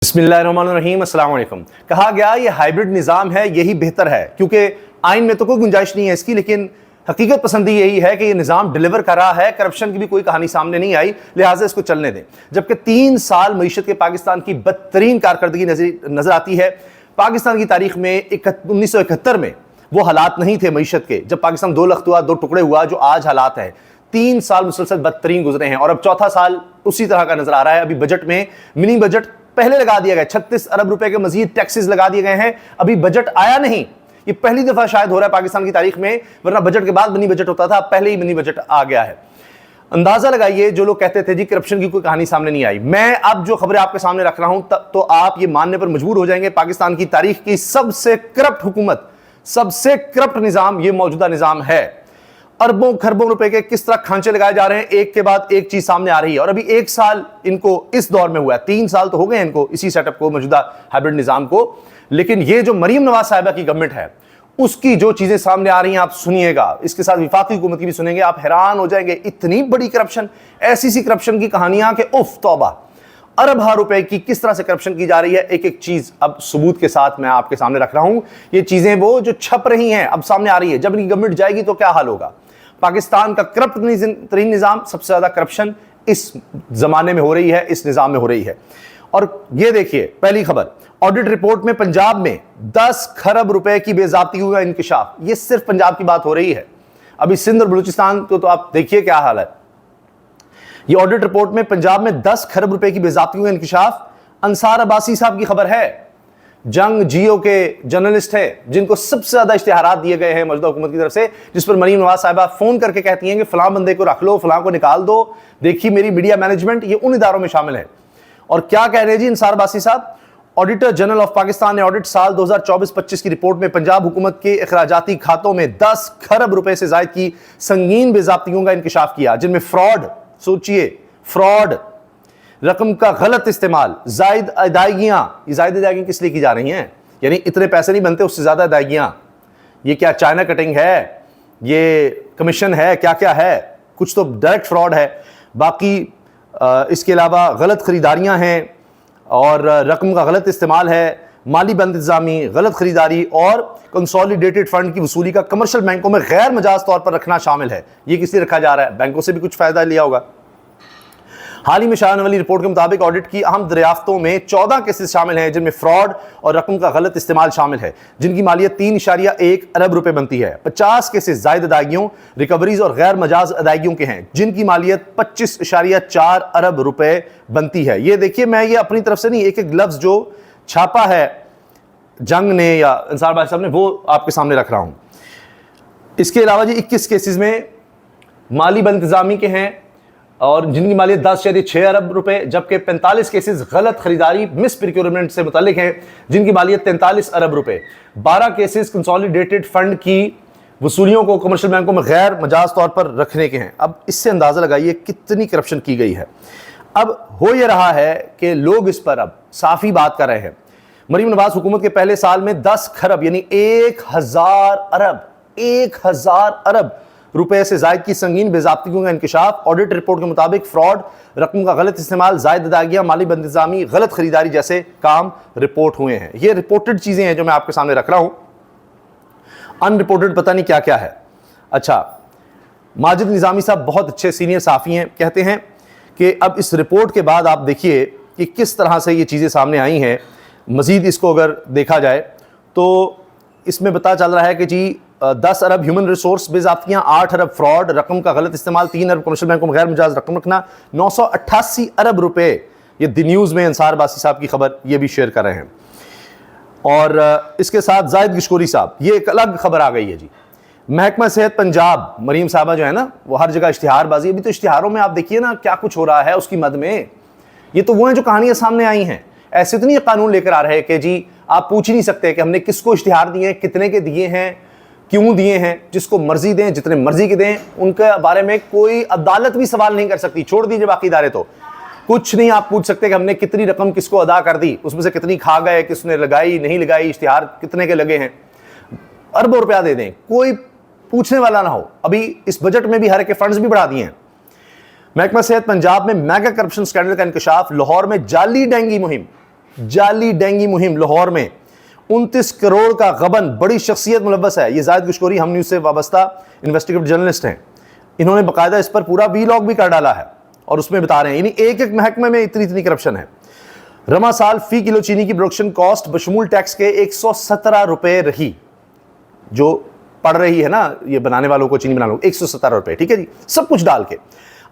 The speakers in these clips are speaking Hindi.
बिस्मिल्लाहिर्रहमानिर्रहीम, अस्सलाम वालेकुम। कहा गया ये हाइब्रिड निज़ाम है, यही बेहतर है, क्योंकि आइन में तो कोई गुंजाइश नहीं है इसकी, लेकिन हकीकत पसंदी यही है कि ये निज़ाम डिलीवर कर रहा है। करप्शन की भी कोई कहानी सामने नहीं आई, लिहाजा इसको चलने दें। जबकि 3 साल मईशत के पाकिस्तान की बदतरीन कारकर्दगी नजर आती है। पाकिस्तान की तारीख में 1971 में वो हालात नहीं थे मईशत के, जब पाकिस्तान 2 लख्त हुआ, 2 टुकड़े हुआ, जो आज हालात है। 3 साल मुसलसल बदतरीन गुजरे हैं और अब चौथा साल उसी तरह का नजर आ रहा है। अभी बजट में मिनी बजट पहले लगा दिया गया, 36 अरब रुपए के मजीद टैक्सेस लगा दिए गए हैं। अभी बजट आया नहीं, ये पहली दफा शायद हो रहा है पाकिस्तान की तारीख में, वरना बजट के बाद मिनी बजट होता था, पहले ही मिनी बजट आ गया है। अंदाजा लगाइए, जो लोग कहते थे जी करप्शन की कोई कहानी सामने नहीं आई, मैं अब जो खबरें आपके सामने रख रहा हूं तो आप ये मानने पर मजबूर हो जाएंगे, पाकिस्तान की तारीख की सबसे करप्ट हुकूमत, सबसे करप्ट निजाम ये मौजूदा निजाम है। अरबों खरबों रुपए के किस तरह खांचे लगाए जा रहे हैं, एक के बाद एक चीज सामने आ रही है। और अभी 1 साल इनको इस दौर में हुआ है, 3 साल तो हो गए इनको इसी सेटअप को, मौजूदा हाइब्रिड निजाम को। लेकिन ये जो मरीम नवाज साहिबा की गवर्नमेंट है, उसकी जो चीजें सामने आ रही हैं आप सुनिएगा, इसके साथ विफाकी हुकूमत की भी सुनेंगे, आप हैरान हो जाएंगे। इतनी बड़ी करप्शन, ऐसी सी करप्शन की कहानियां कि उफ तौबा, अरब रुपए की किस तरह से करप्शन की जा रही है। एक एक चीज अब सबूत के साथ मैं आपके सामने रख रहा हूं। ये चीजें वो जो छप रही हैं अब सामने आ रही है, जब इनकी गवर्नमेंट जाएगी तो क्या हाल होगा। पाकिस्तान का करप्ट तरीन निजाम, सबसे ज्यादा करप्शन इस जमाने में हो रही है, इस निजाम में हो रही है। और ये देखिए पहली खबर, ऑडिट रिपोर्ट में पंजाब में 10 खरब रुपए की बेज़ाब्तियों का इंकशाफ। ये सिर्फ पंजाब की बात हो रही है, अभी सिंध और बलूचिस्तान तो आप देखिए क्या हाल है। ये ऑडिट रिपोर्ट में पंजाब में 10 खरब रुपए की बेज़ाब्तियों का इंकशाफ। अंसार अब्बासी साहब की खबर है, जंग जियो के जर्नलिस्ट है, जिनको सबसे ज्यादा इश्तिहारात दिए गए हैं मौजूदा हुकूमत की तरफ से, जिस पर मरीम नवाज साहिबा फोन करके कहती हैं कि फलां बंदे को रख लो, फलां को निकाल दो, देखिए मेरी मीडिया मैनेजमेंट ये उन इदारों में शामिल है। और क्या कह रहे हैं जी अंसार अब्बासी साहब, ऑडिटर जनरल ऑफ पाकिस्तान ने ऑडिट साल 2024-25 की रिपोर्ट में पंजाब हुकूमत के अखराजाती खातों में 10 खरब रुपए से जायद की संगीन बेज़ाब्तियों का इंकशाफ किया, जिनमें फ्रॉड, सोचिए फ्रॉड, रकम का गलत इस्तेमाल, जायद अदायगियां। ये जायद अदायगियां किस लिए की जा रही हैं, यानी इतने पैसे नहीं बनते, उससे ज्यादा अदायगियां। ये क्या चाइना कटिंग है, ये कमीशन है, क्या क्या है, कुछ तो डायरेक्ट फ्रॉड है। बाकी इसके अलावा गलत खरीदारियां हैं और रकम का गलत इस्तेमाल है, माली बदइंतजामी, गलत खरीदारी और कंसोलिडेटेड फंड की वसूली का कमर्शियल बैंकों में गैर मजाज तौर पर रखना शामिल है। ये किस लिए रखा जा रहा है, बैंकों से भी कुछ फायदा लिया होगा। हाल ही में शाह वाली रिपोर्ट के मुताबिक ऑडिट की अहम दरियाफ्तों में 14 केसेस शामिल हैं, जिनमें फ्रॉड और रकम का गलत इस्तेमाल शामिल है, जिनकी मालियत 3.1 अरब रुपए बनती है। 50 केसेस जायद अदायगियों, रिकवरीज और गैर मजाज अदायगियों के हैं, जिनकी मालियत 25.4 अरब रुपए बनती है। ये देखिए, मैं ये अपनी तरफ से नहीं, एक एक लफ्ज जो छापा है जंग ने या अंसार भाई साहब ने, वो आपके सामने रख रहा हूं। इसके अलावा जी 21 केसेस में माली बदइंतजामी के हैं और जिनकी मालियत 10.6 अरब रुपए, जबकि 45 केसेस गलत खरीदारी मिस प्रोक्योरमेंट से मुतालिक हैं, जिनकी मालियत 43 अरब रुपए। 12 केसेस कंसोलिडेटेड फंड की वसूलियों को कमर्शियल बैंकों में गैर मजाज तौर पर रखने के हैं। अब इससे अंदाजा लगाइए कितनी करप्शन की गई है। अब हो यह रहा है कि लोग इस पर अब साफी बात कर रहे हैं। मरीम नवाज हुकूमत के पहले साल में 10 खरब यानी 1000 अरब रुपए से जायद की संगीन बेज़ाब्तियों का इंकशाफ। ऑडिट रिपोर्ट के मुताबिक फ्रॉड, रकम का गलत इस्तेमाल, जायद अदायगियां, माली बदइंतजामी, गलत खरीदारी जैसे काम रिपोर्ट हुए हैं। ये रिपोर्टेड चीजें हैं जो मैं आपके सामने रख रहा हूं, अनरिपोर्टेड पता नहीं क्या क्या है। अच्छा, माजिद निजामी साहब बहुत अच्छे सीनियर साफी हैं, कहते हैं कि अब इस रिपोर्ट के बाद आप देखिए कि किस तरह से ये चीज़ें सामने आई हैं। मजीद इसको अगर देखा जाए तो इसमें पता चल रहा है कि जी 10 अरब ह्यूमन रिसोर्स बेज़ाब्तियां, 8 अरब फ्रॉड, रकम का गलत इस्तेमाल, 3 अरब कमर्शियल बैंकों में गैर मुजाज रकम रखना, 988 अरब रुपए। ये द न्यूज़ में अंसार अब्बासी साहब की खबर ये भी शेयर कर रहे हैं। और इसके साथ जायद गिशकोरी साहब, ये एक अलग खबर आ गई है जी। महकमा सेहत पंजाब, मरीम साहबा जो है ना, वो हर जगह इश्तिहारबाजी, अभी तो इश्तिहारों में आप देखिए ना क्या कुछ हो रहा है उसकी मद में। ये तो वो हैं जो कहानियां सामने आई हैं। ऐसे तो नहीं कानून लेकर आ रहे कि जी आप पूछ ही नहीं सकते कि हमने किसको इश्तिहार दिए हैं, कितने के दिए हैं, क्यों दिए हैं। जिसको मर्जी दें, जितने मर्जी के दें, उनके बारे में कोई अदालत भी सवाल नहीं कर सकती। छोड़ दीजिए बाकी इदारे, तो कुछ नहीं आप पूछ सकते कि हमने कितनी रकम किसको अदा कर दी, उसमें से कितनी खा गए, किसने लगाई नहीं लगाई, इश्तिहार कितने के लगे हैं। अरबों रुपया दे दें, कोई पूछने वाला ना हो। अभी इस बजट में भी हर के फंड्स भी बढ़ा दिए हैं। महकमा सेहत पंजाब में मेगा करप्शन स्कैंडल का इंकशाफ। लाहौर में जाली डेंगू मुहिम, जाली डेंगी मुहिम लाहौर में 29 करोड़ का गबन, बड़ी शख्सियत मुलव्वस है। ये जाहिद गुशकोरी हम न्यूज़ से वाबस्ता इन्वेस्टिगेटिव जर्नलिस्ट हैं, इन्होंने बाकायदा इस पर पूरा वीलॉग भी कर डाला है और उसमें बता रहे हैं यानी एक एक महकमे में इतनी करप्शन है। रमा साल फी किलो चीनी की प्रोडक्शन कॉस्ट बशमूल टैक्स के 117 रुपए रही, जो पड़ रही है ना ये बनाने वालों को, चीनी बनाने वालों को 117 रुपए, ठीक है जी, सब कुछ डाल के।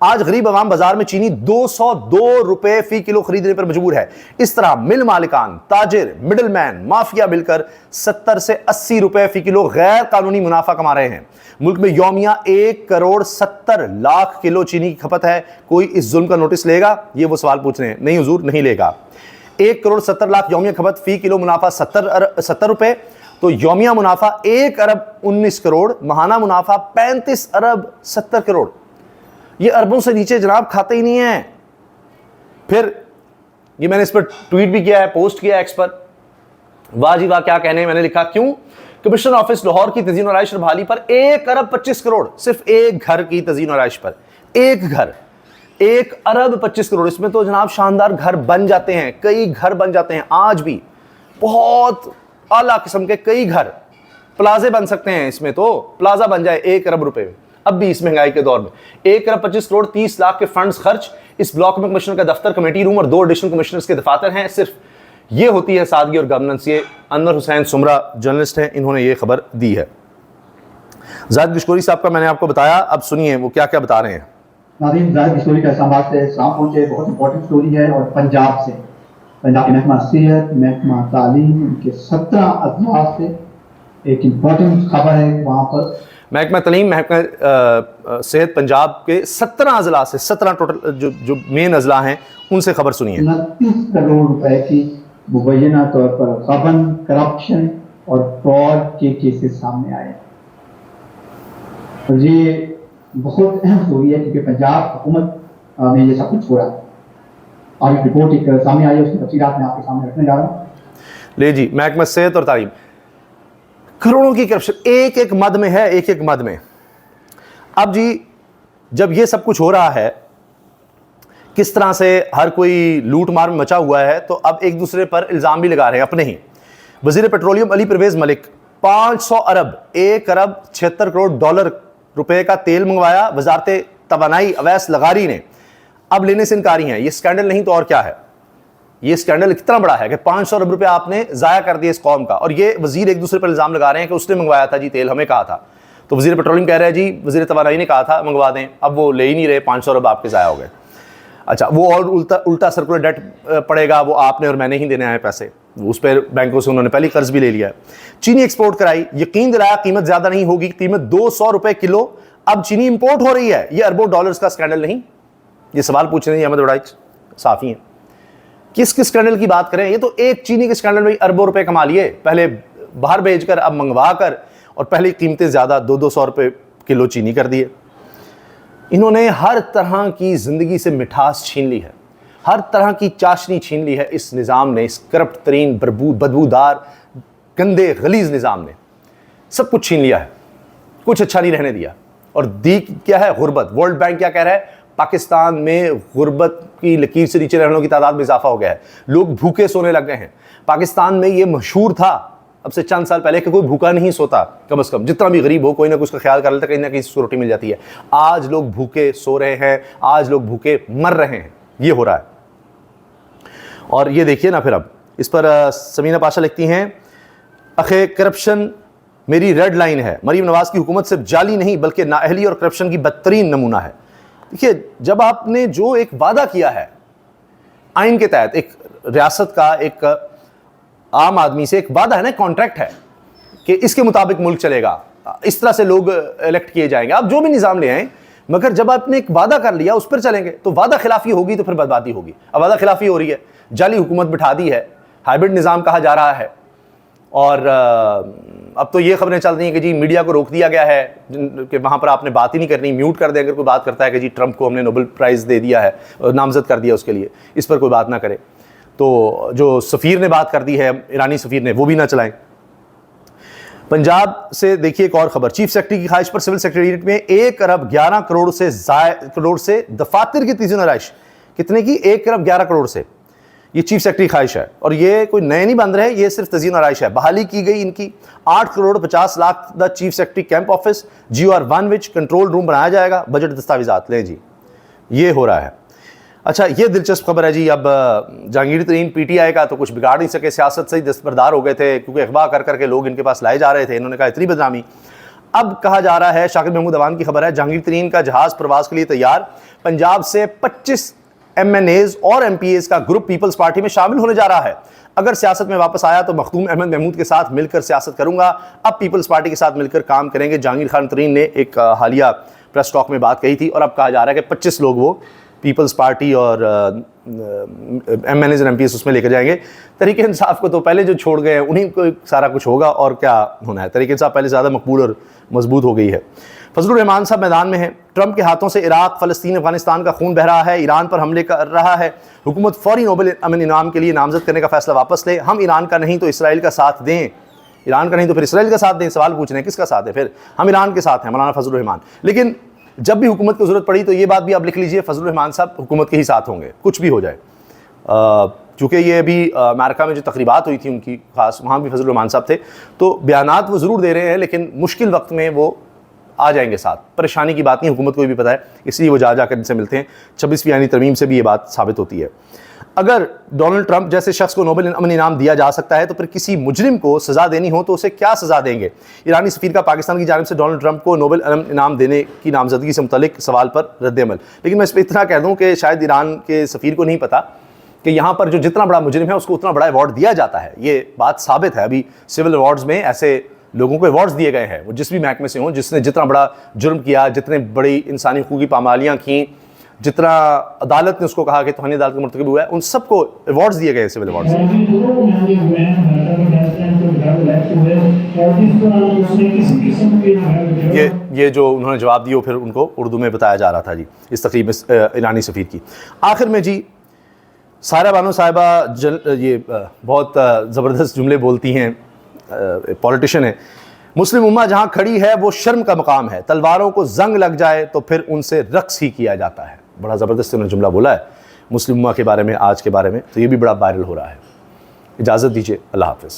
आज गरीब आवाम बाजार में चीनी 202 रुपए फी किलो खरीदने पर मजबूर है। इस तरह मिल मालिकान, ताजिर, मिडलमैन, माफिया मिलकर 70 से 80 रुपए फी किलो गैर कानूनी मुनाफा कमा रहे हैं। मुल्क में यौमिया 1 करोड़ 70 लाख किलो चीनी की खपत है। कोई इस जुल्म का नोटिस लेगा? ये वो सवाल पूछ रहे हैं। नहीं हुजूर, नहीं लेगा। 1 करोड़ 70 लाख यौमिया खपत, फी किलो मुनाफा 70 रुपए, तो यौमिया मुनाफा 1 अरब 19 करोड़, महाना मुनाफा 35 अरब 70 करोड़। ये अरबों से नीचे जनाब खाते ही नहीं है। फिर ये मैंने इस पर ट्वीट भी किया है, पोस्ट किया एक्स पर, वाह जी वाह क्या कहने। मैंने लिखा क्यों? कमिश्नर ऑफिस लाहौर की तज़ीन और आइश बहाली पर 1 अरब 25 करोड़, सिर्फ एक घर की तज़ीन और आइश पर, एक घर 1 अरब 25 करोड़। इसमें तो जनाब शानदार घर बन जाते हैं, कई घर बन जाते हैं। आज भी बहुत आला किस्म के कई घर, प्लाजे बन सकते हैं। इसमें तो प्लाजा बन जाए 1 अरब रुपए में, अब भी इस महंगाई के दौर में। 1 अरब 25 करोड़ 30 लाख के फंड्स खर्च। इस ब्लॉक में कमिश्नर का दफ्तर, कमेटी रूम और 2 एडिशनल कमिश्नर्स के दफातर हैं। सिर्फ ये होती है सादगी और गवर्नेंस। ये अनवर हुसैन सुमरा जर्नलिस्ट हैं, इन्होंने ये खबर दी है। जाहिद गुशकोरी साहब का मैंने आपको बताया, अब सुनिए वो क्या क्या बता रहे हैं। नाज़रीन, जाहिद गुशकोरी का इस्लामाबाद से शाम पहुंचे, बहुत इंपॉर्टेंट स्टोरी है। और पंजाब से, पंजाब के महकमा सेहत, महकमा तालीम, उनके 17 अजला से एक इंपॉर्टेंट खबर है। वहाँ पर महकमा तालीम, महकमा सेहत पंजाब के 17 अजला से, 17 टोटल जो मेन अजला हैं उनसे खबर सुनिए। 29 करोड़ रुपए की मुबैना तौर पर गबन, करप्शन और फ्रॉड के केसेस सामने आए। और ये बहुत अहम स्टोरी है क्योंकि पंजाब हुकूमत में ये सब कुछ हो रहा है। और एक रिपोर्ट एक सामने आई है, उसकी तफसीलात मैं आपके सामने रखने जा रहा हूँ। ले जी, महकमा सेहत और तालीम, करोड़ों की करप्शन एक एक मद में है, एक एक मद में। अब जी जब ये सब कुछ हो रहा है, किस तरह से हर कोई लूट मार में मचा हुआ है, तो अब एक दूसरे पर इल्ज़ाम भी लगा रहे हैं अपने ही। वज़ीर पेट्रोलियम अली परवेज़ मलिक 500 अरब 1 अरब 76 करोड़ डॉलर रुपए का तेल मंगवाया। वजारत तवानाई अवैस लगारी ने अब लेने से इनकारी हैं। ये स्कैंडल नहीं तो और क्या है। ये स्कैंडल इतना बड़ा है कि 500 अरब रुपए आपने जाया कर दिए इस कौम का। और ये वजीर एक दूसरे पर इल्जाम लगा रहे हैं कि उसने मंगवाया था जी तेल, हमें कहा था। तो वजीर पेट्रोलियम कह रहे हैं जी वजीर तवानाई ने कहा था मंगवा दें, अब वो ले ही नहीं रहे, 500 अरब आपके जाया हो गए। अच्छा, वो और उल्टा सर्कुलर डेट पड़ेगा, वो आपने और मैंने ही देने आए पैसे, उस पर बैंकों से उन्होंने पहले कर्ज भी ले लिया है। चीनी एक्सपोर्ट कराई, यकीन दिलाया कीमत ज्यादा नहीं होगी, कीमत 200 रुपए किलो। अब चीनी इंपोर्ट हो रही है। ये अरबों डॉलर्स का स्कैंडल नहीं। ये सवाल पूछ रहे हैं अहमद वड़ाइच साफी हैं, किस किस स्कैंडल की बात करें। ये तो एक चीनी के स्कैंडल में अरबों रुपए कमा लिए, पहले बाहर भेजकर अब मंगवा कर, और पहले कीमतें ज्यादा 200 रुपए किलो चीनी कर दिए। इन्होंने हर तरह की जिंदगी से मिठास छीन ली है, हर तरह की चाशनी छीन ली है इस निज़ाम ने, इस करप्ट तरीन बदबूदार गंदे गलीज निज़ाम ने सब कुछ छीन लिया है, कुछ अच्छा नहीं रहने दिया। और दी क्या है? गुर्बत। वर्ल्ड बैंक क्या कह रहा है? पाकिस्तान में गुर्बत की लकीर से नीचे रहने वालों की तादाद में इजाफा हो गया है, लोग भूखे सोने लग गए हैं। पाकिस्तान में ये मशहूर था अब से चंद साल पहले कि कोई भूखा नहीं सोता, कम से कम जितना भी गरीब हो कोई ना कुछ का ख्याल कर लेता, कहीं ना कहीं उसको रोटी मिल जाती है। आज लोग भूखे सो रहे हैं, आज लोग भूखे मर रहे हैं, ये हो रहा है। और ये देखिए ना, फिर अब इस पर समीना पाशा लिखती हैं, अखे करप्शन मेरी रेड लाइन है। मरीम नवाज की हुकूमत सिर्फ जाली नहीं बल्कि नाअहली और करप्शन की बदतरीन नमूना है। देखिए, जब आपने जो एक वादा किया है आइन के तहत, एक रियासत का एक आम आदमी से एक वादा है ना, कॉन्ट्रैक्ट है कि इसके मुताबिक मुल्क चलेगा, इस तरह से लोग इलेक्ट किए जाएंगे, आप जो भी निज़ाम ले आए, मगर जब आपने एक वादा कर लिया उस पर चलेंगे तो वादा खिलाफी होगी तो फिर बर्बादी होगी। अब वादा खिलाफी हो रही है, जाली हुकूमत बिठा दी है, हाइब्रिड निज़ाम कहा जा रहा है। और अब तो ये खबरें चल रही हैं कि जी मीडिया को रोक दिया गया है कि वहाँ पर आपने बात ही नहीं करनी, म्यूट कर दे अगर कोई बात करता है कि जी ट्रंप को हमने नोबेल प्राइज़ दे दिया है, नामजद कर दिया उसके लिए, इस पर कोई बात ना करे। तो जो सफ़ीर ने बात कर दी है, ईरानी सफ़ीर ने, वो भी ना चलाएं। पंजाब से देखिए एक और खबर, चीफ सेक्रेटरी की ख्वाहिश पर सिविल सेक्रेटरीट में 1 अरब 11 करोड़ से दफातर की तीसरी आरइश, कितने की? 1 अरब 11 करोड़ से। ये चीफ सेक्रेटरी की ख्वाहिश है और ये कोई नए नहीं बन रहे, ये सिर्फ तज़ीन और आइश है। बहाली की गई इनकी 8 crore 50 lakh the chief secretary camp office GOR1 which control room बनाया जाएगा, बजट दस्तावेजात लें जी, ये हो रहा है। अच्छा, ये दिलचस्प खबर है जी। अब जहांगीर तरीन PTI का तो कुछ बिगाड़ नहीं सके, सियासत से ही दस्तबरदार हो गए थे क्योंकि अगवा कर करके लोग इनके पास लाए जा रहे थे, इन्होंने कहा इतनी बदनामी। अब कहा जा रहा है, शाकिर महमूद अवान की खबर है, जहांगीर तरीन का जहाज प्रवास के लिए तैयार, पंजाब से 25 MNAs और MPAs का ग्रुप पीपल्स पार्टी में शामिल होने जा रहा है। अगर सियासत में वापस आया तो मखदूम अहमद महमूद के साथ मिलकर सियासत करूंगा, अब पीपल्स पार्टी के साथ मिलकर काम करेंगे। जहांगीर खान तरीन ने एक हालिया प्रेस टॉक में बात कही थी और अब कहा जा रहा है कि 25 लोग वो पीपल्स पार्टी और MNAs और MPAs उसमें लेकर जाएंगे। तहरीक इंसाफ को तो पहले जो छोड़ गए हैं उन्हीं को सारा कुछ होगा और क्या होना है। तहरीक इंसाफ पहले ज़्यादा मकबूल और मजबूत हो गई है। फजलुर रहमान साहब मैदान में हैं। ट्रंप के हाथों से इराक, फ़लस्तीन, अफगानिस्तान का खून बह रहा है, ईरान पर हमले कर रहा है, हुकूमत फौरी नोबेल अमन इनाम के लिए नामजद करने का फैसला वापस ले, हम ईरान का नहीं तो इसराइल का साथ दें, ईरान का नहीं तो फिर इसराइल का साथ दें। सवाल पूछ रहे हैं किसका साथ है, फिर हम ईरान के साथ हैं, मौलाना फजलुर रहमान। लेकिन जब भी हुकूमत को ज़रूरत पड़ी तो ये बात भी आप लिख लीजिए, फजलुर रहमान साहब हुकूमत के ही साथ होंगे, कुछ भी हो जाए। चूँकि ये अभी अमेरिका में जो तकरीबात हुई थी उनकी खास, वहाँ भी फजलुर रहमान साहब थे, तो बयानात वो ज़रूर दे रहे हैं लेकिन मुश्किल वक्त में वो आ जाएंगे साथ। परेशानी की बात नहीं, हुकूमत को भी पता है, इसलिए वो जाकर इनसे मिलते हैं। 26वीं यानी तरमीम से भी ये बात साबित होती है। अगर डोनाल्ड ट्रंप जैसे शख्स को नोबेल अमन इनाम दिया जा सकता है तो फिर किसी मुजरिम को सज़ा देनी हो तो उसे क्या सज़ा देंगे? ईरानी सफ़ीर का पाकिस्तान की जानिब से डोनाल्ड ट्रंप को नोबेल इनाम देने की नामजदगी से मुतल्लिक सवाल पर रद्द-ए-अमल। लेकिन मैं इस पर इतना कह दूँ कि शायद ईरान के सफ़ीर को नहीं पता कि यहाँ पर जो जितना बड़ा मुजरिम है उसको उतना बड़ा अवार्ड दिया जाता है। ये बात साबित है, अभी सिविल अवार्ड्स में ऐसे लोगों को अवार्ड्स दिए गए हैं, वो जिस भी महकमे से हों, जिसने जितना बड़ा जुर्म किया, जितने बड़ी इंसानी हकूक़ की पामालियाँ की, जितना अदालत ने उसको कहा कि तौहीन अदालत का मुर्तकब हुआ है, उन सबको अवार्ड्स दिए गए सिविल अवार्ड्स। ये जो उन्होंने जवाब दिए फिर उनको उर्दू में बताया जा रहा था जी इस तकरीब में ईरानी सफ़ीर की। आखिर में जी सायरा बानो साहिबा ये बहुत ज़बरदस्त जुमले बोलती हैं, पॉलिटिशियन है। मुस्लिम उम्मा जहाँ खड़ी है वो शर्म का मकाम है, तलवारों को जंग लग जाए तो फिर उनसे रक्स ही किया जाता है। बड़ा ज़बरदस्त उन्होंने जुमला बोला है मुस्लिम उम्मा के बारे में, आज के बारे में, तो ये भी बड़ा वायरल हो रहा है। इजाज़त दीजिए, अल्लाह हाफ़िज़।